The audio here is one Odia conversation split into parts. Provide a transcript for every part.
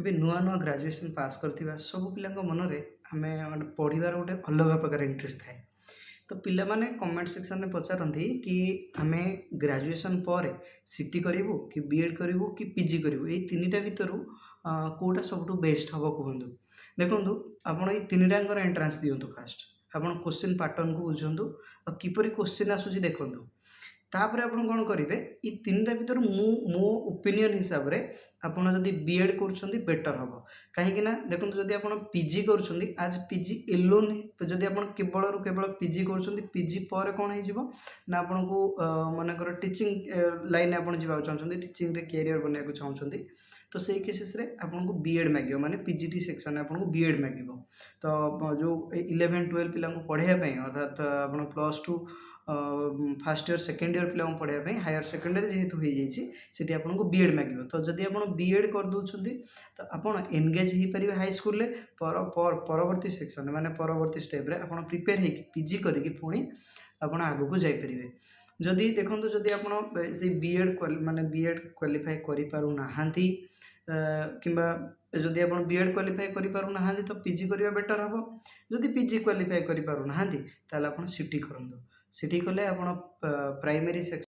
ଏବେ ନୂଆ ନୂଆ ଗ୍ରାଜୁଏସନ୍ पास करथिबा सब पिलाଙ୍କ ମନରେ ଆମେ ପଢ଼ିବାର ଗୋଟେ ଅଲଗା ପ୍ରକାର ଇଣ୍ଟରେଷ୍ଟ ଥାଏ। ତ ପିଲାମାନେ କମେଣ୍ଟ ସେକ୍ସନରେ ପଚାରନ୍ତି କି ଆମେ ଗ୍ରାଜୁଏସନ୍ ପରେ ସିଟି କରିବୁ କି ବିଏଡ଼୍ କରିବୁ କି ପିଜି କରିବୁ ଏଇ ତିନିଟା ଭିତରୁ କେଉଁଟା ସବୁଠୁ ବେଷ୍ଟ ହେବ କୁହନ୍ତୁ। ଦେଖନ୍ତୁ ଆପଣ ଏଇ ତିନିଟାଙ୍କର ଏଣ୍ଟ୍ରାନ୍ସ ଦିଅନ୍ତୁ ଫାଷ୍ଟ। ଆପଣ କୋଶ୍ଚିନ୍ ପାଟର୍ନକୁ ବୁଝନ୍ତୁ ଆଉ କିପରି କୋଶ୍ଚିନ୍ ଆସୁଛି ଦେଖନ୍ତୁ। ତାପରେ ଆପଣ କ'ଣ କରିବେ ଏଇ ତିନିଟା ଭିତରୁ ମୋ ଓପିନିଅନ୍ ହିସାବରେ ଆପଣ ଯଦି ବିଏଡ଼୍ କରୁଛନ୍ତି ବେଟର୍ ହେବ। କାହିଁକିନା ଦେଖନ୍ତୁ ଯଦି ଆପଣ ପିଜି କରୁଛନ୍ତି ଆଜ୍ ପିଜି ଏଲୋନ୍ ଯଦି ଆପଣ କେବଳରୁ କେବଳ ପିଜି କରୁଛନ୍ତି ପିଜି ପରେ କ'ଣ ହେଇଯିବ ନା ଆପଣଙ୍କୁ ମନେକର ଟିଚିଂ ଲାଇନ୍ ଆପଣ ଯିବାକୁ ଚାହୁଁଛନ୍ତି ଟିଚିଂରେ କ୍ୟାରିୟର୍ ବନେଇବାକୁ ଚାହୁଁଛନ୍ତି ତ ସେଇ କେସେସ୍ରେ ଆପଣଙ୍କୁ ବିଏଡ଼୍ ମାଗିବ ମାନେ ପିଜିଟି ସେକ୍ସନରେ ଆପଣଙ୍କୁ ବିଏଡ଼୍ ମାଗିବ। ତ ଯେଉଁ 11-12 ପିଲାଙ୍କୁ ପଢ଼ାଇବା ପାଇଁ ଅର୍ଥାତ୍ ଆପଣ +2 ଫାର୍ଷ୍ଟ ଇୟର୍ ସେକେଣ୍ଡ ଇୟର୍ ପିଲାଙ୍କୁ ପଢ଼ାଇବା ପାଇଁ ହାୟର ସେକେଣ୍ଡାରୀ ଯେହେତୁ ହେଇଯାଇଛି ସେଠି ଆପଣଙ୍କୁ ବିଏଡ଼୍ ମାଗିବ। ତ ଯଦି ଆପଣ ବିଏଡ଼୍ କରିଦେଉଛନ୍ତି ତ ଆପଣ ଏନଗେଜ୍ ହେଇପାରିବେ ହାଇସ୍କୁଲରେ ପରବର୍ତ୍ତୀ ସେକ୍ସନରେ ମାନେ ପରବର୍ତ୍ତୀ ଷ୍ଟେପ୍ରେ ଆପଣ ପ୍ରିପେୟାର ହେଇକି ପିଜି କରିକି ପୁଣି ଆପଣ ଆଗକୁ ଯାଇପାରିବେ। ଯଦି ଦେଖନ୍ତୁ ଯଦି ଆପଣ ସେଇ ବିଏଡ଼୍ ମାନେ ବିଏଡ଼୍ କ୍ୱାଲିଫାଏ କରିପାରୁନାହାନ୍ତି କିମ୍ବା ଯଦି ଆପଣ ବିଏଡ଼୍ କ୍ୱାଲିଫାଏ କରିପାରୁନାହାନ୍ତି ତ ପିଜି କରିବା ବେଟର୍ ହେବ। ଯଦି ପିଜି କ୍ୱାଲିଫାଏ କରିପାରୁନାହାନ୍ତି ତାହେଲେ ଆପଣ ସିଟି କରନ୍ତୁ। ସିଟି କଲେ ଆପଣ ପ୍ରାଇମେରୀ ସେକ୍ସନ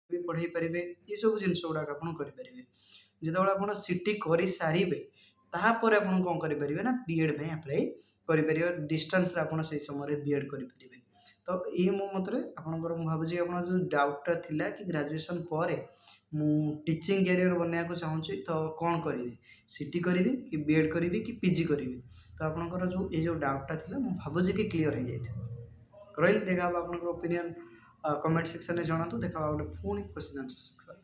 ବି ପଢ଼େଇ ପାରିବେ ଏସବୁ ଜିନିଷ ଗୁଡ଼ାକ ଆପଣ କରିପାରିବେ। ଯେତେବେଳେ ଆପଣ ସିଟି କରିସାରିବେ ତାପରେ ଆପଣ କ'ଣ କରିପାରିବେ ନା ବିଏଡ଼୍ ପାଇଁ ଆପ୍ଲାଏ କରିପାରିବେ। ଡିଷ୍ଟାନ୍ସରେ ଆପଣ ସେଇ ସମୟରେ ବିଏଡ଼୍ କରିପାରିବେ। ତ ଏଇ ମୋ ମତରେ ଆପଣଙ୍କର ମୁଁ ଭାବୁଛି ଆପଣଙ୍କର ଯେଉଁ ଡାଉଟ୍ଟା ଥିଲା କି ଗ୍ରାଜୁଏସନ୍ ପରେ ମୁଁ ଟିଚିଂ କ୍ୟାରିୟର୍ ବନେଇବାକୁ ଚାହୁଁଛି ତ କ'ଣ କରିବି ସିଟି କରିବି କି ବିଏଡ଼୍ କରିବି କି ପିଜି କରିବି ତ ଆପଣଙ୍କର ଯେଉଁ ଏଇ ଯେଉଁ ଡାଉଟ୍ଟା ଥିଲା ମୁଁ ଭାବୁଛି କି କ୍ଲିଅର୍ ହେଇଯାଇଥିବ। ରହିଲି ଦେଖା ହେବ ଆପଣଙ୍କର ଓପିନିଅନ୍ କमेଣ୍ଟ ସେକ୍ସନରେ ଜଣାନ୍ତୁ। ଦେଖା ହେବ ଗୋଟେ ପୁଣି କ୍ୱେଶ୍ଚିନ୍ ଆନ୍ସର୍ ସେକ୍ସନ୍।